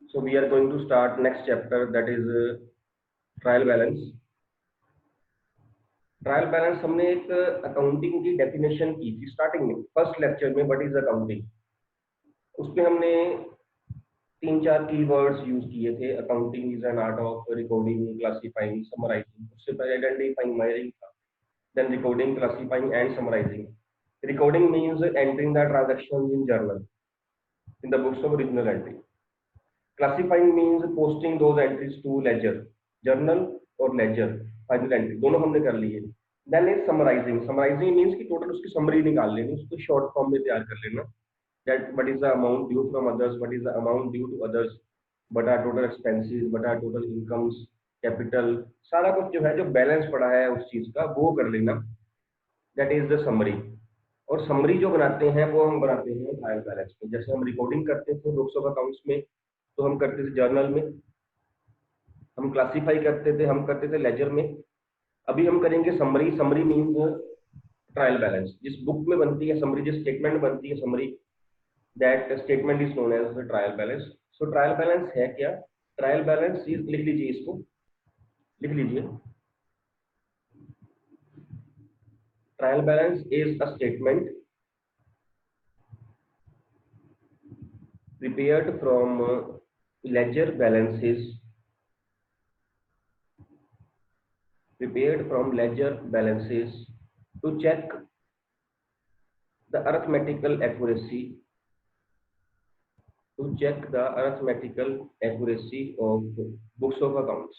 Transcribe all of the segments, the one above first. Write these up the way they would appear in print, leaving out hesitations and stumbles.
So we are going to start next chapter, that is trial balance. Trial balance हमने एक accounting की definition की थी starting में, फर्स्ट लेक्चर में, व्हाट इज अकाउंटिंग। उसमें हमने 3-4 कीवर्ड्स यूज किए थे। Accounting is an art of recording, classifying, summarising. उससे पहले आइडेंटिफाइंग, मायरिंग था, then recording, classifying and summarising. Recording means entering the transactions in journal, in the books of original entry. Classifying means posting those entries to ledger, journal और laser final entry दोनों हमने कर लिए। Then is summarising. Summarising means कि total उसकी summary निकाल लेनी, उसको शॉर्ट फॉर्म में तैयार कर लेना। That what is the amount due from others, what is the amount due to others, what are total expenses, what are total incomes, capital, सारा कुछ जो है जो बैलेंस पड़ा है उस चीज का वो कर लेना। That is the summary. और समरी जो बनाते हैं वो हम बनाते हैं ट्रायल बैलेंस में। जैसे हम रिकॉर्डिंग करते थे बुक्स ऑफ अकाउंट्स में, तो हम करते थे जर्नल में। हम क्लासिफाई करते थे, हम करते थे लेजर में। अभी हम करेंगे summary. Summary means trial balance. जिस बुक में बनती है समरी, जिस स्टेटमेंट बनती है समरी, that statement is known as trial balance. So trial balance है क्या? ट्रायल बैलेंस इज, लिख लीजिए इसको, लिख लीजिए। Trial balance is a statement prepared from ledger balances, to check the arithmetical accuracy, of books of accounts।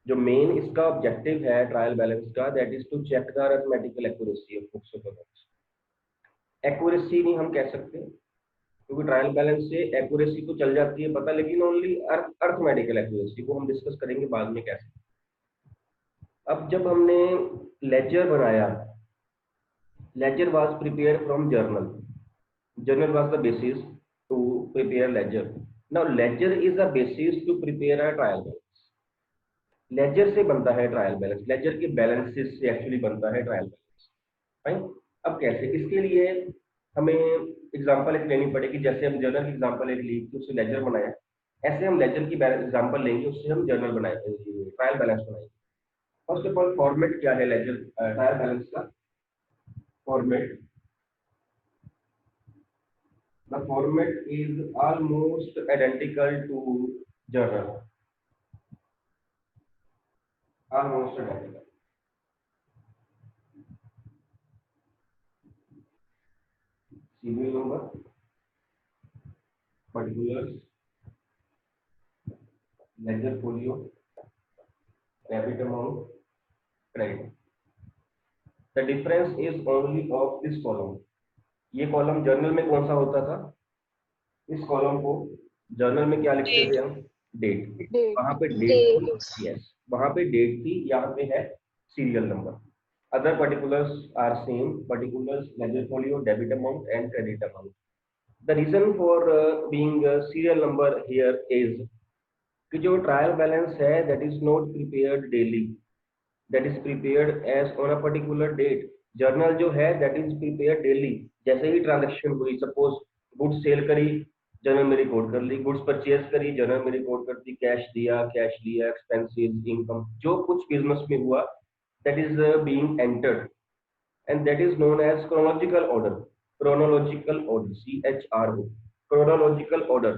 जो main इसका objective है ट्रायल बैलेंस का, that is to check the arithmetical accuracy of books of accounts. Accuracy नहीं हम कह सकते, क्योंकि trial balance से एक्यूरेसी तो चल जाती है पता, लेकिन ओनली अरिथमेटिकल एक्यूरेसी को हम डिस्कस करेंगे बाद में कैसे। अब जब हमने लेजर बनाया, ledger was prepared from journal, journal was the basis to prepare ledger. Now ledger is the basis to prepare a trial balance. Ledger से बनता है ट्रायल बैलेंस, लेजर के बैलेंसेस से एक्चुअली बनता है ट्रायल बैलेंस। फाइन। अब कैसे? इसके लिए हमें एग्जांपल एक लेनी पड़ेगी। जैसे हम जर्नल की एग्जांपल एक ली थी, उससे लेजर बनाया, ऐसे हम लेजर की एग्जांपल लेंगे, उससे हम जर्नल बनाएंगे, ट्रायल बैलेंस बनाएंगे। फर्स्ट ऑफ ऑल, फॉर्मेट क्या है लेजर ट्रायल बैलेंस का? Format, the format is almost identical to journal, almost identical। serial number, particulars, ledger folio, debit amount, credit। the difference is only of this column। ये column journal में कौन सा होता था? इस कॉलम को journal में क्या लिखते थे हम? डेट। वहां पे डेट थी, यस, वहां पे डेट थी, यहाँ पे है serial number. Other particulars are same, particulars, ledger folio, debit amount and credit amount. The reason for being serial number here is कि जो ट्रायल बैलेंस है that is not prepared daily, that is prepared as on a particular date. Journal जो है that is prepared daily. जैसे ही transaction हुई, suppose goods sale करी, journal में रिकॉर्ड कर ली, गुड्स परचेज करी, जर्नल में रिकॉर्ड कर दी, कैश दिया, कैश लिया, एक्सपेंसेस, इनकम, जो कुछ बिजनेस में हुआ that is being entered, and that is known as chronological order. Chronological order, CHRO, chronological order.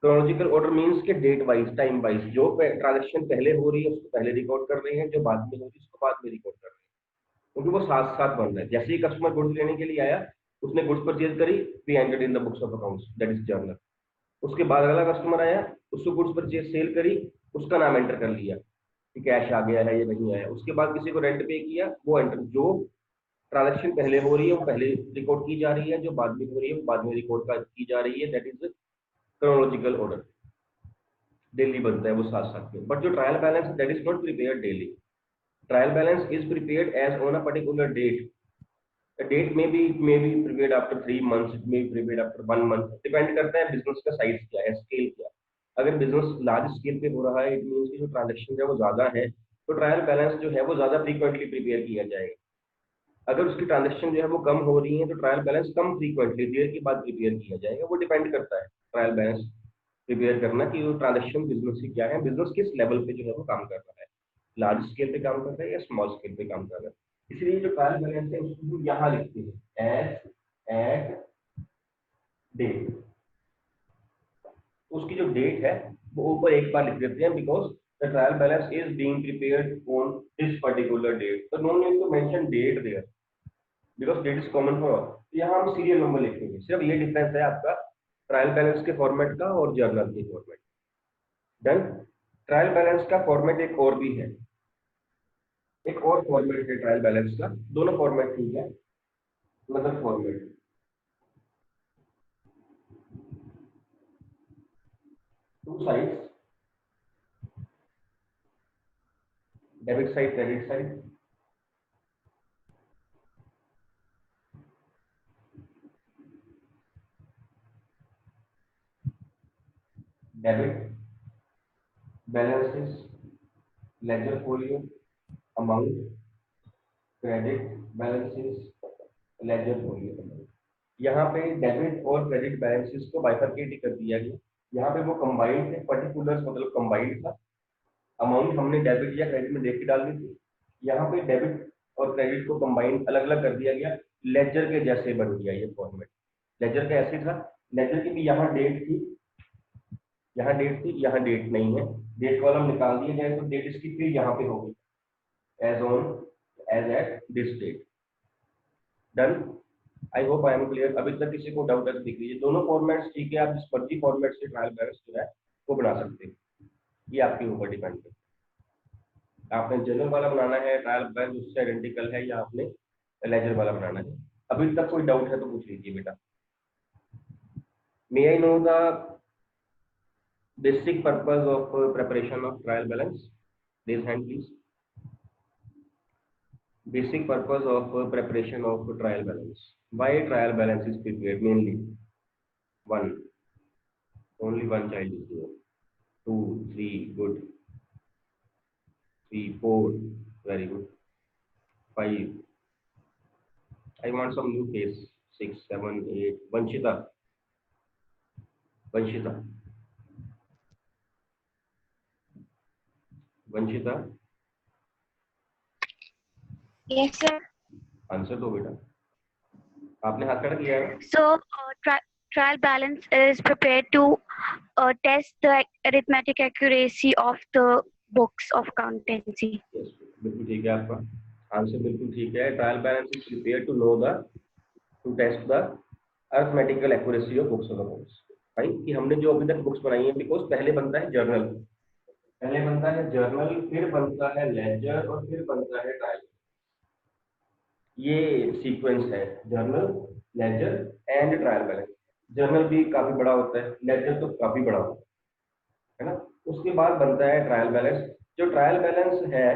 Chronological order means के डेट वाइज, टाइम वाइज, जो ट्रांजेक्शन पहले हो रही है उसको पहले रिकॉर्ड कर रहे हैं, जो बाद में हो रही है उसको बाद में रिकॉर्ड कर रहे हैं, क्योंकि वो साथ साथ बन रहा है। जैसे ही कस्टमर गुड्स लेने के लिए आया, उसने गुड्स परचेज करी, we entered in the books of accounts, that is journal. उसके बाद अगला कस्टमर आया, उसको गुड्स परचेज सेल करी, उसका नाम एंटर कर लिया कि कैश आ गया है या नहीं आया। उसके बाद किसी को रेंट पे किया, वो एंटर, जो ट्रांजेक्शन पहले हो रही है वो पहले रिकॉर्ड की जा रही है, जो बाद में हो रही है वो बाद में रिकॉर्ड की जा रही है, that is chronological order. Daily बनता है वो साथ साथ में। बट जो trial balance that is not prepared daily. Trial balance is prepared as on a particular date. The date may be prepared after 3 months, it may be prepared after 1 month, depend करता है business का size क्या है, scale क्या। अगर business large scale पे हो रहा है, इट मींस कि जो ट्रांजैक्शन है वो ज्यादा है, तो ट्रायल बैलेंस जो है वो ज्यादा फ्रीक्वेंटली प्रिपेयर किया जाएगा। अगर उसकी ट्रांजेक्शन जो है वो कम हो रही है तो ट्रायल बैलेंस कम फ्रीक्वेंटली देर के बाद प्रिपेयर किया जाएगा। वो डिपेंड करता है ट्रायल बैलेंस प्रिपेयर करना कि वो ट्रांजेक्शन बिजनेस की क्या है, बिजनेस किस लेवल पे जो है वो काम कर रहा है, लार्ज स्केल पे काम कर रहा है या स्मॉल स्केल पे काम कर रहा है। इसलिए जो ट्रायल बैलेंस है उसको हम यहाँ लिखते हैं एज एट डेट। उसकी जो डेट है वो ऊपर एक बार लिख देते हैं, because the trial balance is being prepared on this particular date, तो no need to mention date there because date is common for all. तो यहाँ हम सीरियल नंबर लिखेंगे। सिर्फ ये डिफरेंस है आपका ट्रायल बैलेंस के फॉर्मेट का और जर्नल के फॉर्मेट। डन। ट्रायल बैलेंस का फॉर्मेट एक और भी है, एक और फॉर्मेट है ट्रायल बैलेंस का। दोनों फॉर्मेट ठीक है, मतलब format two sides, debit side credit side. Debit balances, ledger folio, amount, credit balances, ledger folio। यहाँ पे डेबिट और क्रेडिट बैलेंसेस को बाइफरकेट कर दिया गया। यहाँ पे वो कंबाइंड थे, पर्टिकुलर्स मतलब कंबाइंड था। अमाउंट हमने डेबिट या क्रेडिट में देख के डाल दी थी। यहाँ पे डेबिट और क्रेडिट को कंबाइंड अलग अलग कर दिया गया, लेजर के जैसे बन गया ये फॉर्मेट। लेजर का ऐसे था, लेजर की भी यहाँ डेट थी, यहाँ डेट थी, यहाँ डेट नहीं है। डेट कॉलम निकाल दिया जाए तो डेट इसकी फिर यहाँ पे होगी, as on as at this date. Done. I hope I am clear. अभी तक किसी को डाउट है दिख लीजिए। दोनों फॉर्मेट्स ठीक है, आप जिस मर्जी फॉर्मेट से ट्रायल बैलेंस जो है वो बना सकते हैं, ये आपके ऊपर डिपेंड करता है। आपने जनरल वाला बनाना है ट्रायल बैलेंस उससे आइडेंटिकल है, या आपने लेजर वाला बनाना है। अभी तक कोई डाउट है तो पूछ लीजिए बेटा। May I know the basic purpose of preparation of trial balance? Raise hand please. Basic purpose of preparation of trial balance. Why trial balance is prepared? Mainly one, only one child is here. 2, 3, good. 3, 4, very good. 5, I want some new face. 6, 7, 8, Vanshita. Vanshita. Vanshita. Yes, sir. Answer दो बेटा, आपने हाथ खड़ा किया है। So, trial balance is prepared to test the arithmetic accuracy of the books of accountancy. Yes, बिल्कुल ठीक है आपका आंसर, बिल्कुल ठीक है। Trial balance is prepare to know the to test the arithmetical accuracy of books of accounts. भाई कि हमने जो अभी तक बुक्स बनाई है, बिकॉज पहले बनता है जर्नल, पहले बनता है जर्नल, फिर बनता है लेजर और फिर बनता है ट्रायल। ये सीक्वेंस है, journal, ledger and trial balance. Journal भी काफी बड़ा होता है, लेजर तो काफी बड़ा होता है ना। उसके बाद बनता है ट्रायल बैलेंस। जो ट्रायल बैलेंस है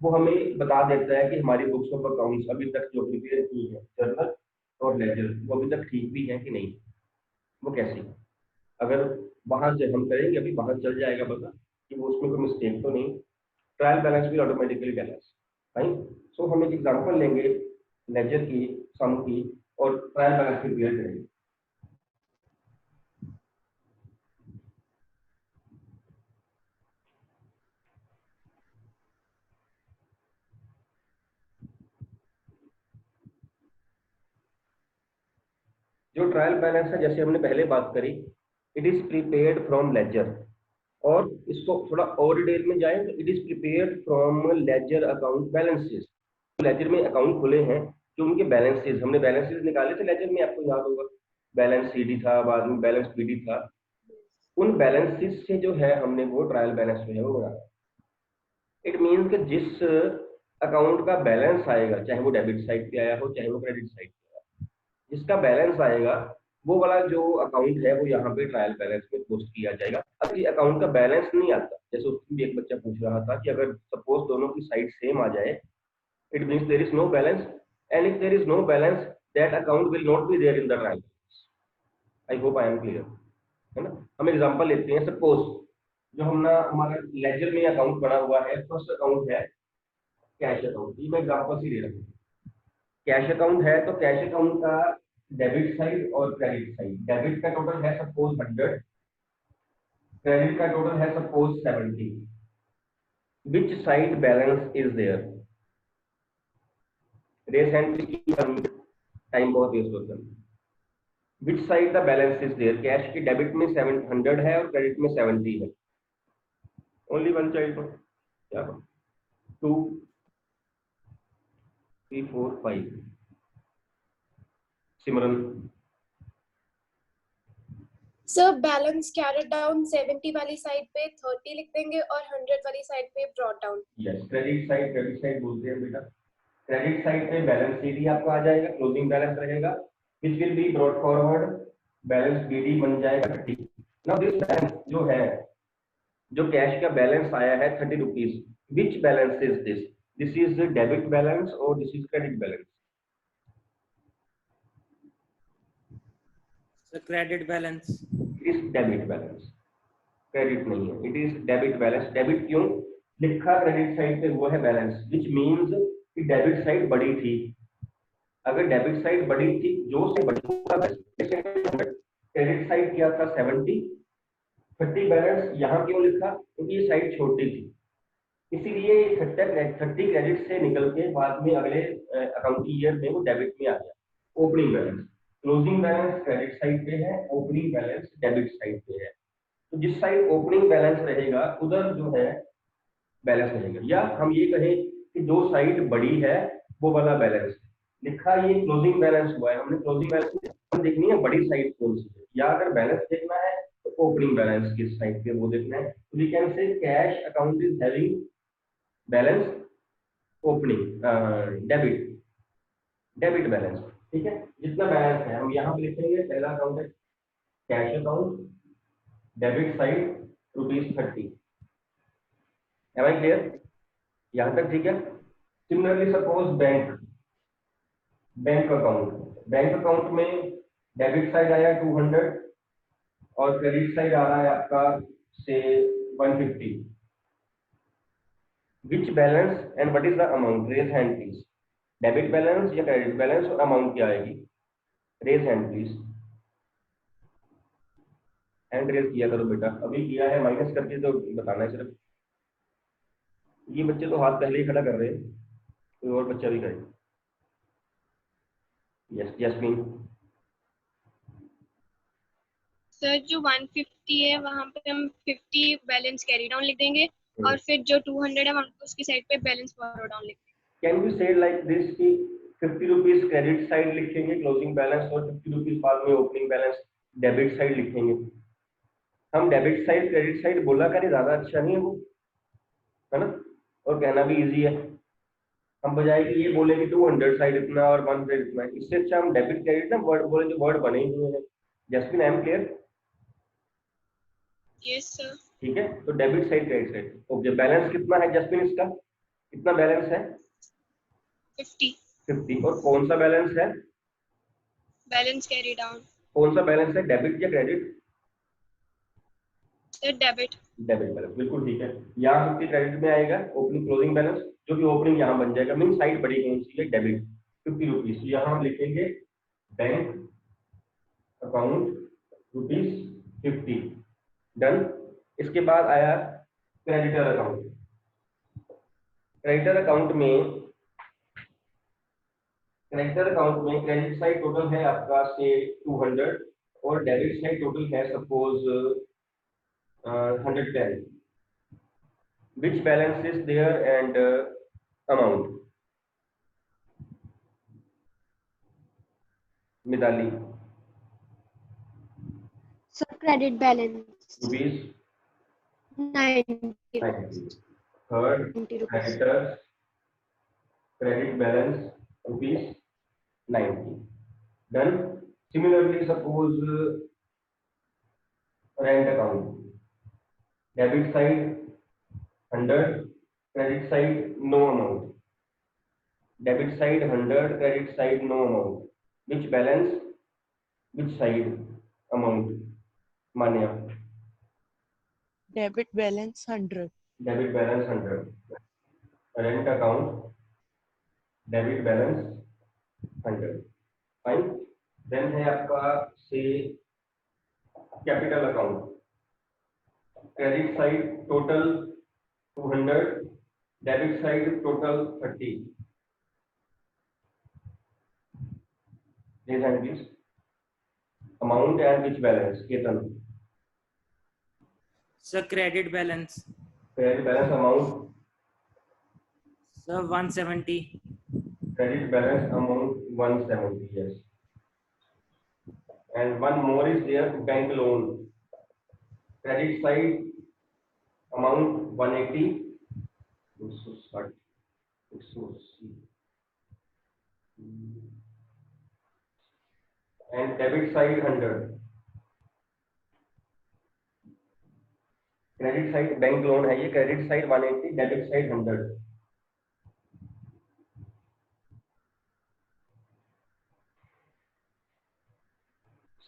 वो हमें बता देता है कि हमारी बुक्स ऑफ अकाउंट्स अभी तक जो प्रिपेयर की है, जर्नल और लेजर, वो अभी तक ठीक भी है कि नहीं, वो कैसी। अगर वहां से हम करेंगे अभी, वहां चल जाएगा पता कि वो उसमें कोई मिस्टेक तो नहीं, ट्रायल बैलेंस भी ऑटोमेटिकली बैलेंस। राइट। सो हम एक एग्जांपल लेंगे लेजर की, सम की, और ट्रायल बैलेंस प्रिपेयर करेंगे। जो ट्रायल बैलेंस है, जैसे हमने पहले बात करी, it is prepared from ledger. और इसको थोड़ा और डिटेल में जाए तो it is prepared from ledger account balances. Ledger में अकाउंट खुले हैं, जो उनके बैलेंसेस, हमने बैलेंसेस निकाले थे लेजर में, आपको याद होगा। बैलेंस सीडी था, बाद में बैलेंस पीडी था। उन बैलेंसेस से जो है हमने वो ट्रायल बैलेंस जो है वो बनाया। इट मीन्स कि जिस अकाउंट का बैलेंस आएगा, चाहे वो डेबिट साइड पे आया हो चाहे वो क्रेडिट साइड पे आया, जिसका बैलेंस आएगा वो वाला जो अकाउंट है वो यहाँ पे ट्रायल बैलेंस में पोस्ट किया जाएगा। अगर अकाउंट का बैलेंस नहीं आता, जैसे उसमें भी एक बच्चा पूछ रहा था कि अगर सपोज दोनों की साइड सेम आ जाए, it means there is no balance, and if there is no balance that account will not be there in the trial balance. I hope I am clear, है ना। हम एग्जांपल लेते हैं। Suppose जो हमारा laser में अकाउंट बना हुआ है, फर्स्ट अकाउंट है कैश अकाउंट, ये मैं एग्जांपल से ले रहा हूँ। कैश अकाउंट है तो कैश अकाउंट का डेबिट साइड और क्रेडिट साइड, डेबिट का टोटल है सपोज 100, क्रेडिट का टोटल है suppose 70, which side balance is there? Raise hand की टाइम बहुत वेस्ट होता है। Which side the balance is there? Cash की डेबिट में 700 है और क्रेडिट में 70 है। ओनली वन चाइल्ड, क्या 2 3 4 5। सिमरन। सर बैलेंस कैरेट डाउन 70 वाली साइड पे 30 लिख देंगे और 100 वाली साइड पे brought down. Yes, credit side बोलते हैं बेटा। क्रेडिट साइड पे बैलेंस सीडी आपका आ जाएगा, क्लोजिंग बैलेंस रहेगा, which will be brought forward, balance BD बन जाएगा 30। नाउ दिस बैलेंस जो है, जो कैश का बैलेंस आया है 30 rupees, which balance is this? This is debit balance और this is credit balance? Credit balance. Is debit balance, credit नहीं है, it is debit balance. Debit क्यों लिखा क्रेडिट साइड पे? वो है बैलेंस, विच मीन्स कि डेबिट साइड बड़ी थी। अगर डेबिट साइड बड़ी थी, जो से क्रेडिट साइड किया था 70, 30 बैलेंस यहाँ क्यों लिखा? क्योंकि ये साइड छोटी थी, इसीलिए 30 क्रेडिट से निकल के बाद में अगले अकाउंटिंग ईयर में वो डेबिट में आ गया। Opening balance, closing balance credit side पे है, ओपनिंग बैलेंस डेबिट साइड पे है। तो जिस साइड ओपनिंग बैलेंस रहेगा उधर जो है बैलेंस रहेगा, या हम ये कहें कि जो साइड बड़ी है वो वाला बैलेंस लिखा। ये क्लोजिंग बैलेंस हुआ है, हमने क्लोजिंग बैलेंस देखनी है बड़ी साइड कौन सी है, या अगर बैलेंस देखना है तो ओपनिंग बैलेंस किस साइड पे वो देखना है। तो we can say cash account is having balance opening debit balance. ठीक है, जितना बैलेंस है हम यहाँ पे लिखेंगे। पहला अकाउंट है cash account, debit side ₹30। Am I clear? यहाँ तक ठीक है। सिमिलरली सपोज बैंक अकाउंट में डेबिट साइड आया 200 और क्रेडिट साइड आ रहा है आपका से 150। Which balance and what is the amount? Raise hand please. Debit balance या क्रेडिट बैलेंस और अमाउंट क्या आएगी? Raise hand please. Hand raise किया करो बेटा, अभी किया है माइनस करके तो बताना है सिर्फ। ये बच्चे तो हाथ पहले ही खड़ा कर रहे हैं, कोई और बच्चा भी करे। Yes jasmine. सर जो 150 है वहाँ पे हम 50 बैलेंस कैरी डाउन लिख देंगे और फिर जो 200 है वहाँ पे उसकी साइड पे बैलेंस फॉरवर्ड डाउन लिख देंगे। कैन यू से लाइक दिस कि 50 रुपीज क्रेडिट साइड लिखेंगे क्लोजिंग बैलेंस और 50 रुपीज बाद में ओपनिंग बैलेंस डेबिट साइड लिखेंगे। हम डेबिट साइड क्रेडिट साइड बोला करें, ज्यादा अच्छा नहीं है वो, है ना? और कहना भी इजी है। हम बजाय कि ये बोले कि 200 साइड इतना और 100 इतना, इससे अच्छा हम डेबिट क्रेडिट ना वर्ड बोले जो वर्ड बने हुए हैं। Justin I am clear? Yes sir. ठीक है, तो debit side credit side. Okay, balance कितना है जस्टिन इसका? कितना बैलेंस है? 50। और कौन सा बैलेंस है? Balance carry down. कौन सा बैलेंस है, डेबिट या credit? Sir debit. Debit balance, बिल्कुल ठीक है। यहाँ 50 क्रेडिट में आएगा, ओपनिंग क्लोजिंग बैलेंस, जो कि ओपनिंग यहाँ बन जाएगा। मीन साइड बड़ी कौन सी है? Debit, 50 rupees. तो यहाँ हम लिखेंगे बैंक अकाउंट ₹50। डन। इसके बाद आया क्रेडिटर अकाउंट। क्रेडिटर अकाउंट में क्रेडिट साइड टोटल है आपका से 200 और डेबिट साइड टोटल है suppose 110। Which balance is there and amount? Mitali. So credit balance rupees 90 third rupees. Creditors credit balance ₹90। Done. Similarly suppose rent account, debit side 100, credit side no amount. Debit side 100, credit side no amount. Which balance, which side amount? Manya. Debit balance 100। Debit balance 100। Rent account, debit balance 100 fine. Then है आपका से capital account, credit side total 200, debit side total 30। Raise hand please. Amount and which balance? Ketan. Sir, credit balance. Credit balance amount. Sir, 170. Credit balance amount 170. Yes. And one more is there, bank loan. Credit side amount 180. And debit side 100. Credit side bank loan है ये, credit side 180, debit side 100।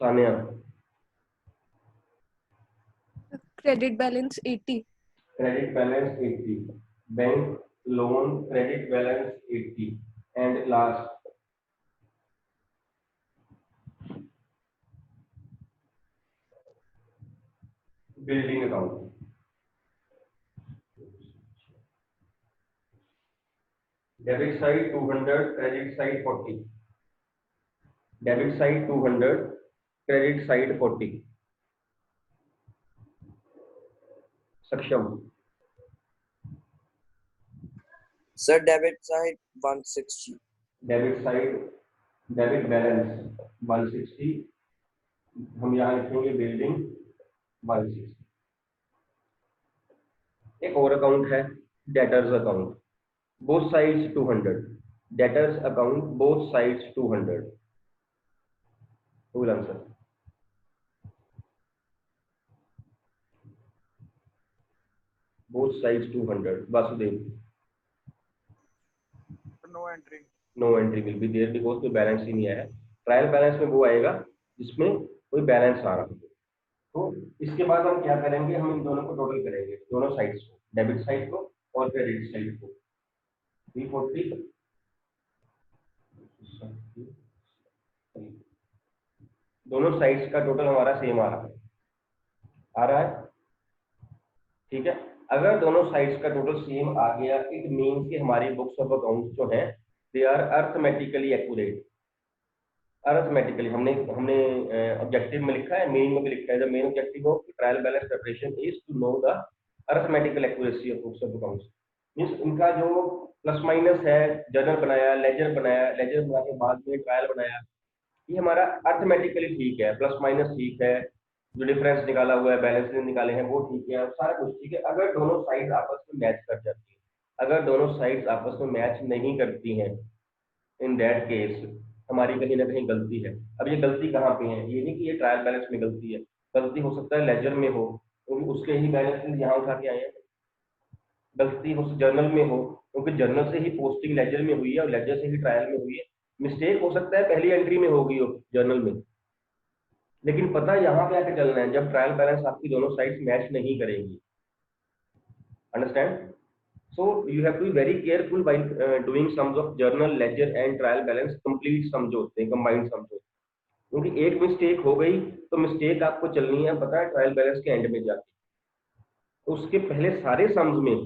Sania. Credit balance 80. Credit balance 80, bank loan credit balance 80, and last building account. Debit side 200, credit side 40। Debit side 200, credit side 40। सक्षम। Sir, debit side 160. Debit side, debit balance 160, हम यहाँ लिखेंगे building 160। एक और account है debtors account, both sides 200। Debtors account both sides 200। Full answer. Both sides 200। Vasudev. No entry. No entry will be there because कोई balance ही नहीं आया है। ट्रायल बैलेंस में वो आएगा जिसमें कोई बैलेंस आ रहा हो। तो इसके बाद हम क्या करेंगे, हम इन दोनों को टोटल करेंगे, दोनों साइड्स को, डेबिट साइड को और क्रेडिट साइड को। 340 दोनों साइड्स का टोटल हमारा सेम आ रहा है। ठीक है, अगर दोनों साइड्स का टोटल सेम आ गया, इट मीन्स कि हमारी बुक्स ऑफ अकाउंट्स जो हैं दे आर अर्थमेटिकली एक्यूरेट। अर्थमेटिकली हमने ऑब्जेक्टिव में लिखा है, मीनिंग में भी लिखा है, the main objective of trial balance preparation is to know the arithmetical accuracy of books of accounts. Means इनका जो प्लस माइनस है, जर्नल बनाया, लेजर बनाया, लेजर बना के बाद में ट्रायल बनाया, ये हमारा अर्थमेटिकली ठीक है, प्लस माइनस ठीक है, जो डिफरेंस निकाला हुआ है, बैलेंस निकाले हैं वो ठीक है, सारा कुछ ठीक है। अगर दोनों साइड आपस में मैच कर जाती है, अगर दोनों साइड्स आपस में मैच नहीं करती हैं, इन दैट केस हमारी कहीं ना कहीं गलती है। अब ये गलती कहाँ पे है, ये नहीं कि ये ट्रायल बैलेंस में गलती है, गलती हो सकता है लेजर में हो क्योंकि उसके ही बैलेंस यहाँ उठा के आए हैं, गलती हो जर्नल में हो क्योंकि जर्नल से ही पोस्टिंग लेजर में हुई है और लेजर से ही ट्रायल में हुई है। मिस्टेक हो सकता है पहली एंट्री में हो गई हो जर्नल में, लेकिन पता यहाँ पे आके चलना है जब ट्रायल बैलेंस आपकी दोनों साइड्स मैच नहीं करेंगी। Understand? So you have to be very careful while doing sums of journal, ledger and trial balance, complete sums जो होते हैं, combined sums होते हैं, क्योंकि एक मिस्टेक हो गई तो मिस्टेक आपको चलनी है पता है ट्रायल बैलेंस के एंड में जाके, तो उसके पहले सारे सम्स में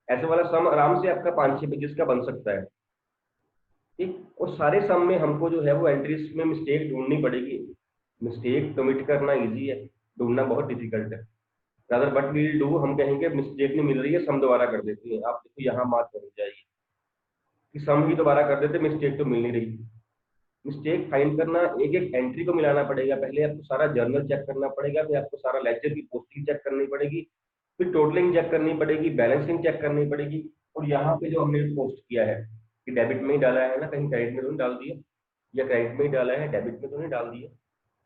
ऐसे वाला सम आराम से आपका 5-6 पेजेस का बन सकता है। ठीक, और सारे सम में हमको जो है वो एंट्रीज में मिस्टेक ढूंढनी पड़ेगी। मिस्टेक कमिट करना इजी है, ढूंढना बहुत डिफिकल्ट है। रादर बट वील डू, हम कहेंगे मिस्टेक नहीं मिल रही है, सम दोबारा कर देते हैं। आप देखो यहाँ बात हो जाएगी कि सम ही दोबारा कर देते, मिस्टेक तो मिल नहीं रही। मिस्टेक फाइंड करना, एक एक एंट्री को मिलाना पड़ेगा, पहले आपको सारा जर्नल चेक करना पड़ेगा, फिर आपको सारा लेजर की पोस्टिंग चेक करनी पड़ेगी, फिर टोटलिंग चेक करनी पड़ेगी, बैलेंसिंग चेक करनी पड़ेगी। और यहाँ पे जो हमने पोस्ट किया है कि डेबिट में ही डाला है ना, कहीं क्रेडिट में तो नहीं डाल दिया, या क्रेडिट में ही डाला है डेबिट में तो नहीं डाल दिया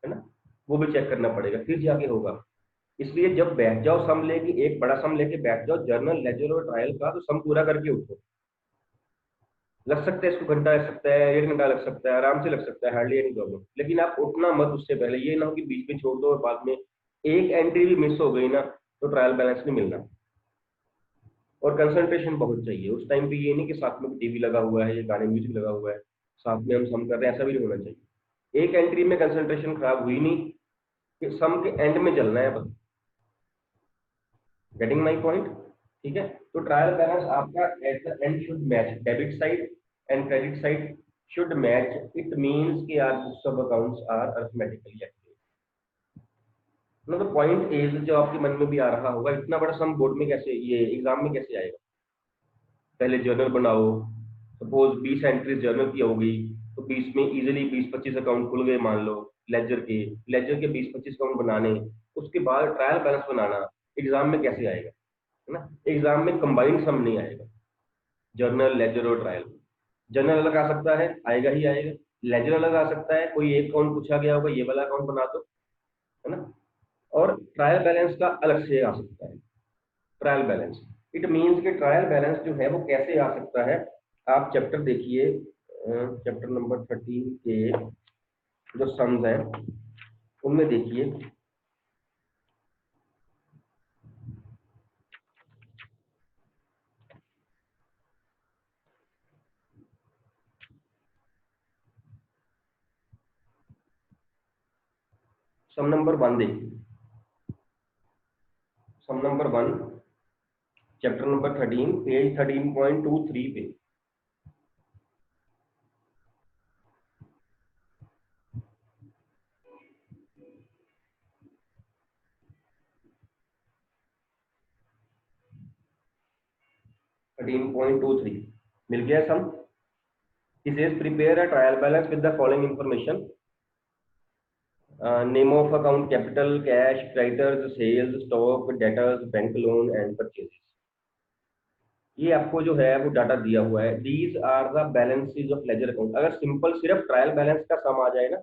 है ना, वो भी चेक करना पड़ेगा, फिर जाके होगा। इसलिए जब बैठ जाओ सम लेके, एक बड़ा सम लेके बैठ जाओ जर्नल, लेजर और ट्रायल का, तो सम पूरा करके उठो। लग सकता है इसको घंटा लग सकता है, 1 घंटा लग सकता है, आराम से लग सकता है, हार्डली एनी प्रॉब्लम, लेकिन आप उठना मत उससे पहले। ये ना हो कि बीच में छोड़ दो और बाद में एक एंट्री भी मिस हो गई ना तो ट्रायल बैलेंस नहीं मिलना। और कंसंट्रेशन बहुत चाहिए उस टाइम पे, ये नहीं कि साथ में टीवी लगा हुआ है या गाने म्यूजिक लगा हुआ है, साथ में हम सम कर रहे हैं, ऐसा भी नहीं होना चाहिए। एक एंट्री में कंसंट्रेशन खराब हुई नहीं कि सम के एंड में चलना है बस। Getting my point? ठीक है, तो ट्रायल बैलेंस आपका at the end should match, debit side and credit side should match. It means कि our books of accounts are arithmetically accurate. The point is, जो आपके मन में भी आ रहा होगा, इतना बड़ा सम बोर्ड में कैसे, ये एग्जाम में कैसे आएगा? पहले जर्नल बनाओ, सपोज 20 एंट्रीज जर्नल की होगी, तो 20 में इजीली 20-25 अकाउंट खुल गए मान लो लेजर के 20-25 अकाउंट बनाने, उसके बाद ट्रायल बैलेंस बनाना, एग्जाम में कैसे आएगा? है ना, एग्जाम में कंबाइंड सम नहीं आएगा, जर्नल, लेजर और ट्रायल। जर्नल अलग आ सकता है, आएगा ही आएगा, लेजर अलग आ सकता है, कोई एक अकाउंट पूछा गया होगा, ये वाला अकाउंट बना दो, है ना, और ट्रायल बैलेंस का अलग से आ सकता है। ट्रायल बैलेंस, इट मींस कि ट्रायल बैलेंस जो है वो कैसे आ सकता है? आप चैप्टर देखिए, चैप्टर नंबर 13 के जो सम्स हैं उनमें देखिए, सम नंबर 1 देखिए, सम नंबर 1 चैप्टर नंबर 13 पेज 13.23 पे। मिल गया सम? He says prepare a trial balance with the following information: name of account, capital, cash, creditors, sales, stock, debtors, bank loan and purchases। ये आपको जो है वो डाटा दिया हुआ है। These are the balances of ledger account। अगर simple सिर्फ ट्रायल बैलेंस का सम आ जाए ना,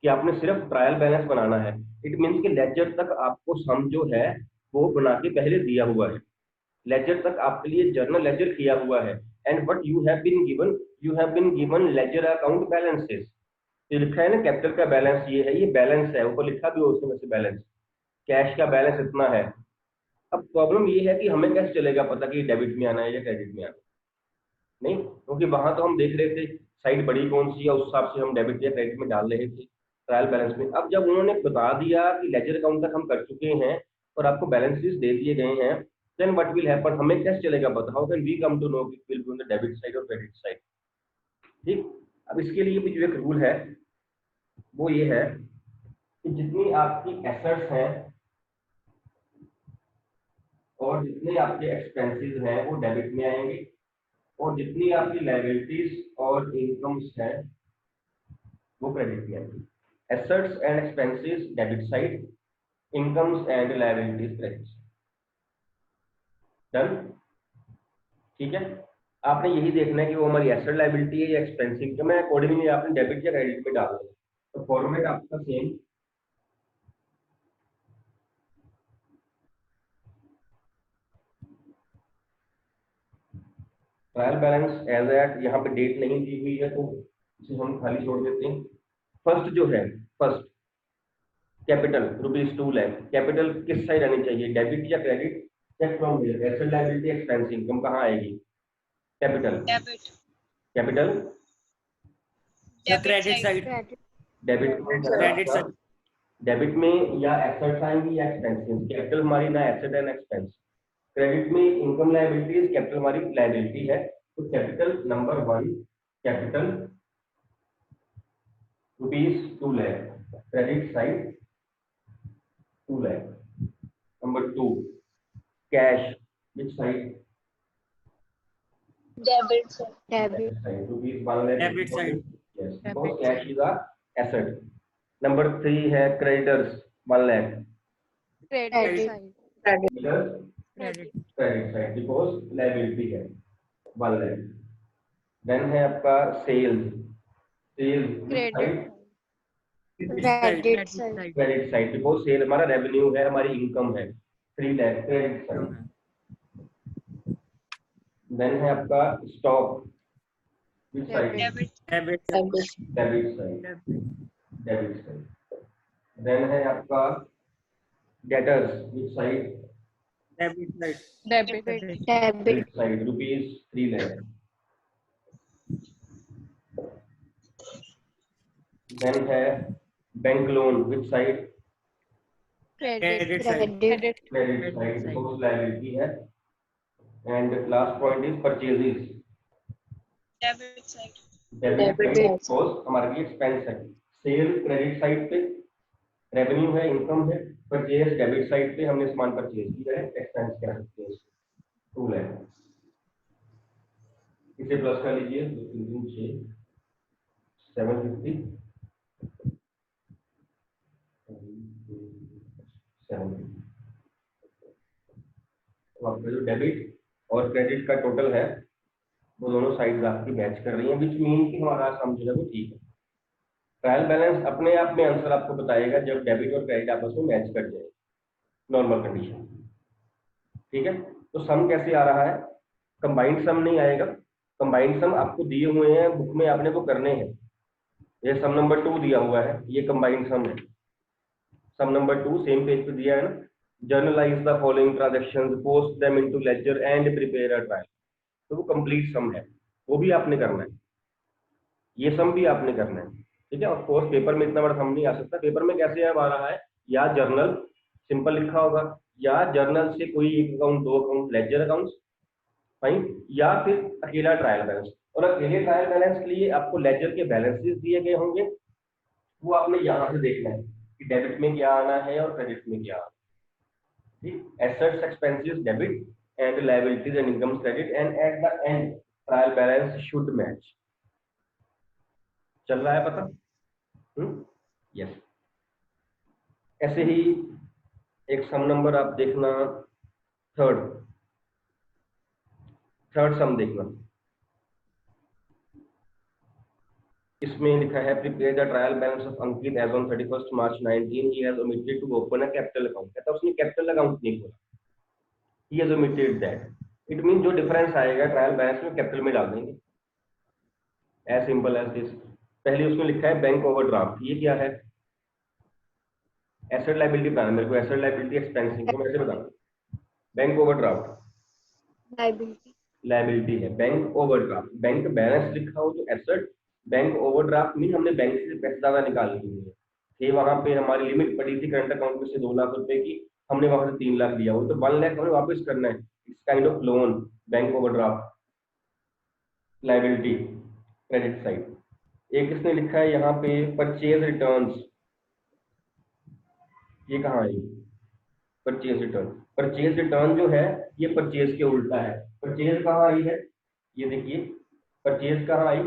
कि आपने सिर्फ ट्रायल बैलेंस बनाना है, इट मीन्स कि लेजर तक आपको सम जो है वो बना के पहले दिया हुआ है, लेजर तक आपके लिए जर्नल लेजर किया हुआ है, and what you have been given ledger account balances. ये लिखा है ना, कैपिटल का बैलेंस ये है, ये बैलेंस है, ऊपर लिखा भी हो उसमें से बैलेंस, कैश का बैलेंस इतना है। अब प्रॉब्लम ये है कि हमें कैसे चलेगा पता कि डेबिट में आना है या क्रेडिट में आना है? नहीं, क्योंकि वहां तो हम देख रहे थे साइड बड़ी कौन सी है, उस हिसाब से हम डेबिट या क्रेडिट में डाल रहे थे ट्रायल बैलेंस में। अब जब उन्होंने बता दिया कि लेजर अकाउंट तक हम कर चुके हैं और आपको बैलेंसेस दे दिए गए हैं, then what will happen? हमें कैसे चलेगा पता? How can we come to know it will be on the debit side और क्रेडिट साइड? ठीक, अब इसके लिए भी जो एक रूल है वो ये है कि जितनी आपकी एसेट्स हैं और जितने आपके एक्सपेंसेस हैं वो डेबिट में आएंगे, और जितनी आपकी लायबिलिटीज और इनकम्स हैं वो क्रेडिट में आएंगी। Assets and expenses debit side, incomes and liabilities credit side. Done? ठीक है, आपने यही देखना है कि वो हमारी एसेट लायबिलिटी है या एक्सपेंसिव, तो मैं अकॉर्डिंगली आपने डेबिट या क्रेडिट में डाल दिया, तो फॉर्मेट आपका same. Trial balance as at, यहाँ पे डेट नहीं दी हुई है तो इसे हम खाली छोड़ देते हैं। फर्स्ट जो है, फर्स्ट कैपिटल ₹2 लाख, कैपिटल किस साइड आनी चाहिए, डेबिट या credit? Check from here, asset liability expense income कहाँ आएगी? Capital, debit, capital credit side, debit, credit side, debit में या एसेट्स आएंगी या एक्सपेंसेस। कैपिटल हमारी ना एसेट है ना एक्सपेंस, क्रेडिट में इनकम लायबिलिटीज, कैपिटल हमारी लायबिलिटी है। तो capital number 1 capital ₹2 lakh, credit side 2 lakh. Number 2 cash, which side? Debit, Debit. side, ₹1 lakh, debit side, yes, because cash is a asset. Number 3 है creditors 1 lakh, Credit side. creditors credit, credit side because liability है 1 lakh. Then है आपका sales which side? Credit side. Credit side because sale हमारा revenue है, हमारी income है 3 lakh, credit side. Then है आपका stock which side? Debit, debit, Debit side, debit side. Then है आपका debtors which side? Debit side, Debit. Debit side ₹3 lakh. Then है bank loan, which side? Credit side. Credit side, because liability है। And last point is purchases, debit side. Debit because हमारे लिए expense है। Sale credit side पे, revenue है, income है। Purchase debit side पे, हमने सामान परचेज किया है, एक्सपेंस कह सकते हैं, टूल है। इसे प्लस कर लीजिए, 2 3 3 6 750 750। तो आपका जो डेबिट और क्रेडिट का टोटल है वो दोनों साइड्स आपकी मैच कर रही हैं, विच मीन कि हमारा सम जो है वो ठीक है। ट्रायल बैलेंस अपने आप में आंसर आपको बताएगा जब डेबिट और क्रेडिट आपस में मैच कर जाए, नॉर्मल कंडीशन। ठीक है, तो सम कैसे आ रहा है? कंबाइंड सम नहीं आएगा। कंबाइंड सम आपको दिए हुए हैं बुक में, आपने वो करने हैं। ये सम नंबर 2 दिया हुआ है, ये कंबाइंड सम है। सम नंबर 2 सेम पेज पे दिया है ना, journalize the following transactions, post them into ledger and prepare a trial. तो वो कंप्लीट सम है, वो भी आपने करना है, ये सम भी आपने करना है। ठीक है, ऑफ कोर्स पेपर में इतना बड़ा सम नहीं आ सकता। पेपर में कैसे अब आ रहा है, या जर्नल सिंपल लिखा होगा, या जर्नल से कोई एक account, 2 account ledger accounts, fine, या फिर अकेला ट्रायल बैलेंस। और अकेले ट्रायल बैलेंस के लिए आपको लेजर के बैलेंसेस दिए गए होंगे, वो आपने यहाँ से देखना है कि डेबिट में क्या आना है और क्रेडिट में क्या आना है। ठीक, assets expenses debit and liabilities and income credit, and eight the and trial balance should match. चल रहा है पता? यस। ऐसे ही एक सम नंबर आप देखना, थर्ड सम देखना। इसमें लिखा है prepare the trial balance of Ankit as on 31 March 19, he has omitted to open a capital account. कहता है उसने कैपिटल अकाउंट नहीं खोला, he has omitted that. It mean जो डिफरेंस आएगा ट्रायल बैलेंस में कैपिटल में डाल देंगे, एज सिंपल एज दिस। पहले उसने लिखा है बैंक ओवरड्राफ्ट, ये क्या है? Asset liability plan. मेरे को एसेट लायबिलिटी एक्सपेंसिंग को कैसे बताना? बैंक ओवरड्राफ्ट लायबिलिटी है, बैंक ओवरड्राफ्ट। बैंक बैलेंस लिखा हो तो एसेट, बैंक ओवरड्राफ्ट मीन हमने बैंक से पैसे ज्यादा निकाल लिए हैं, ये वहां पे हमारी लिमिट पड़ी थी करंट अकाउंट में से 2 लाख रुपए की, हमने वहां से 3 लाख दिया हो तो 1 लाख हमें वापस करना है। It's kind of loan, bank overdraft liability credit side. एक इसने लिखा है यहाँ पे परचेज रिटर्न्स, ये कहाँ है? Purchase return. परचेज रिटर्न जो है ये परचेज के उल्टा है। परचेज कहाँ आई है? ये देखिए, परचेज कहाँ आई?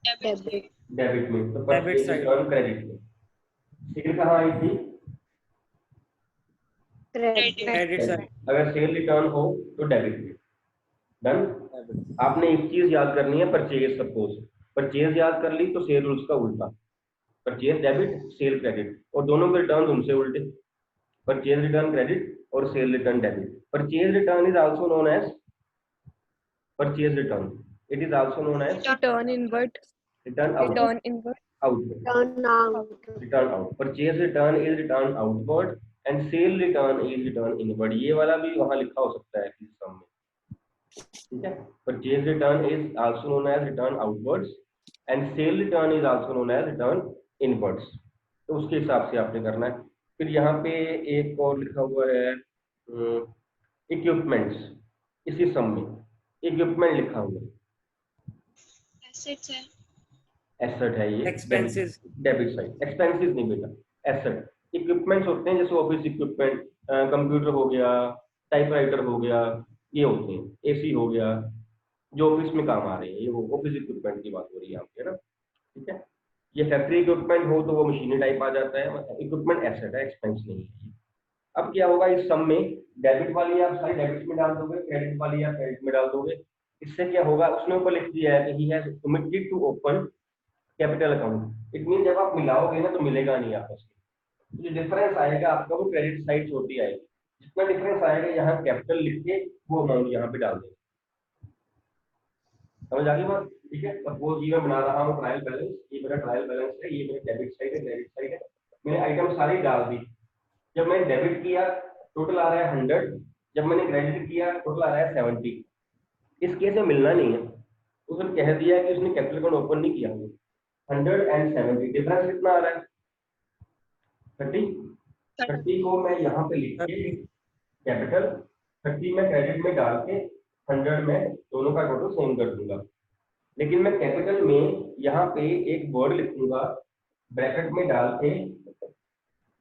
डेबिट में, तो परचेज रिटर्न क्रेडिट में। सेल कहाँ आई थी? Credit side. अगर सेल रिटर्न हो तो डेबिट में। डन। आपने एक चीज याद करनी है, परचेज। सपोज परचेज याद कर ली तो सेल रूल्स का उल्टा, परचेज डेबिट, सेल क्रेडिट, और दोनों के रिटर्न उनसे उल्टे, परचेज रिटर्न क्रेडिट और sale return debit. Purchase return is also known as purchase return, it is also known as Return inward. Return out, Return inward. Return out. Purchase return is return outward and sale return is return inward. ये वाला भी वहां लिखा हो सकता है इस सम में, ठीक है। Purchase return is also known as return outwards and sale return is also known as return inwards. तो उसके हिसाब से आपने करना है। फिर यहाँ पे एक और लिखा हुआ है इक्विपमेंट्स, इसी सम में इक्विपमेंट लिखा हुआ है, एसेट्स है, एसेट है ये, Expenses. Debit side. एक्सपेंसेस नहीं बेटा, एसेट। इक्विपमेंट्स होते हैं जैसे ऑफिस इक्विपमेंट, कंप्यूटर हो गया, टाइपराइटर हो गया, ये होते हैं, एसी हो गया, जो ऑफिस में काम आ रहे हैं, ये वो ऑफिस इक्विपमेंट की बात हो रही है यहाँ पे, है ना, ठीक है। ये फैक्ट्री इक्विपमेंट हो तो वो मशीनरी टाइप आ जाता है, इक्विपमेंट एसेट है, एक्सपेंस नहीं है। अब क्या होगा इस सम में, डेबिट वाली आप सारी डेबिट में डाल दोगे, क्रेडिट वाली आप क्रेडिट में डाल दोगे। इससे क्या होगा, उसने ऊपर लिख दिया है कि he has committed to open capital account. It mean जब आप मिलाओगे ना तो मिलेगा नहीं आपस में, जो डिफरेंस आएगा आपका वो क्रेडिट साइड छोटी आएगी, जितना डिफरेंस आएगा यहाँ कैपिटल लिख के वो अमाउंट यहाँ पे डाल देंगे। समझ आ गई बात? ठीक है। सपोज ये मैं बना रहा हूँ ट्रायल बैलेंस, ये मेरा ट्रायल बैलेंस है, ये मेरा डेबिट साइड है, क्रेडिट साइड है, मैंने आइटम सारी डाल दी। जब मैंने डेबिट किया टोटल आ रहा है 100, जब मैंने क्रेडिट किया टोटल आ रहा है 70। इस केस में मिलना नहीं है, उसने कह दिया कि उसने कैपिटल अकाउंट ओपन नहीं किया, 170, डिफरेंस कितना आ रहा है? 30। 30 को मैं यहाँ पे लिख के कैपिटल, 30 में क्रेडिट में डाल के 100 में दोनों का टोटल सेम कर दूंगा। लेकिन मैं कैपिटल में यहाँ पे एक वर्ड लिखूंगा ब्रैकेट में डाल के,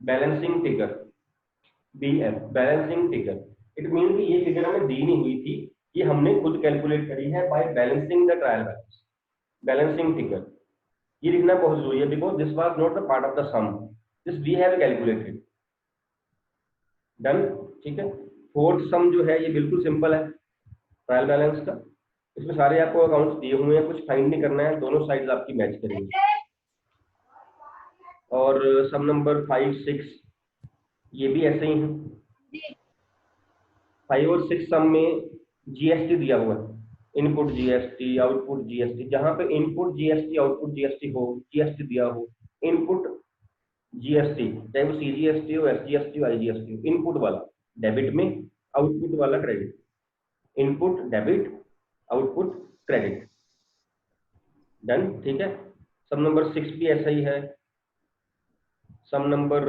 balancing figure, BF, balancing figure. It mean कि ये फिगर हमें दी नहीं हुई थी, ये हमने खुद कैलकुलेट करी है by balancing the trial balance, balancing figure. ये लिखना बहुत जरूरी है because this was not the part of the sum, this we have calculated. Done, ठीक है। फोर्थ सम जो है ये बिल्कुल सिंपल है ट्रायल बैलेंस का, इसमें सारे आपको अकाउंट्स दिए हुए हैं, कुछ फाइंड नहीं करना है, दोनों साइड्स आपकी मैच करेंगे। और सम नंबर 5, 6 ये भी ऐसे ही है। 5 और 6 सम में GST दिया हुआ है, इनपुट GST, आउटपुट GST। जहां पे इनपुट GST, आउटपुट GST हो, GST दिया हो, इनपुट GST चाहे वो CGST हो, SGST हो, IGST हो, इनपुट वाला डेबिट में, आउटपुट वाला credit, input debit, output credit. Done, ठीक है। सम नंबर 6 भी ऐसा ही है। सम नंबर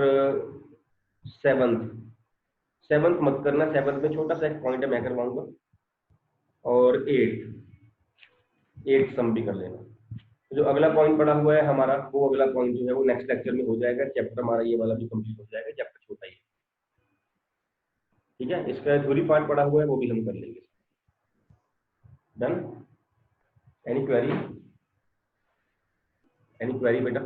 7 मत करना, 7 में छोटा सा एक पॉइंट है, मैं करवाऊंगा। और 8 सम भी कर लेना। जो अगला पॉइंट पड़ा हुआ है हमारा, वो अगला पॉइंट जो है वो नेक्स्ट लेक्चर में हो जाएगा। चैप्टर हमारा ये वाला भी कंप्लीट हो जाएगा, चैप्टर छोटा ही है, ठीक है। इसका थ्योरी पार्ट पड़ा हुआ है, वो भी हम कर लेंगे। Done, any query? Any query बेटा?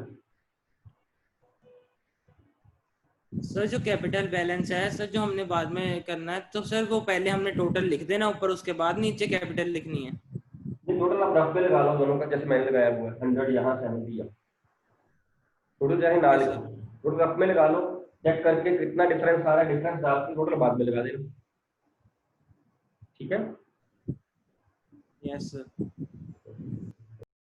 सर जो कैपिटल बैलेंस है सर, जो हमने बाद में करना है, तो सर वो पहले हमने टोटल लिख देना ऊपर, उसके बाद नीचे कैपिटल लिखनी है? ये टोटल आप रफ पे लगा लो दोनों का, जैसे मैंने लगाया हुआ है 100 यहाँ, 70 यहाँ। टोटल चाहे ना लिखो, टोटल रफ में लगा लो, चेक करके कितना डिफरेंस आ रहा है, डिफरेंस डाल के टोटल बाद में लगा देना, ठीक है। Yes sir.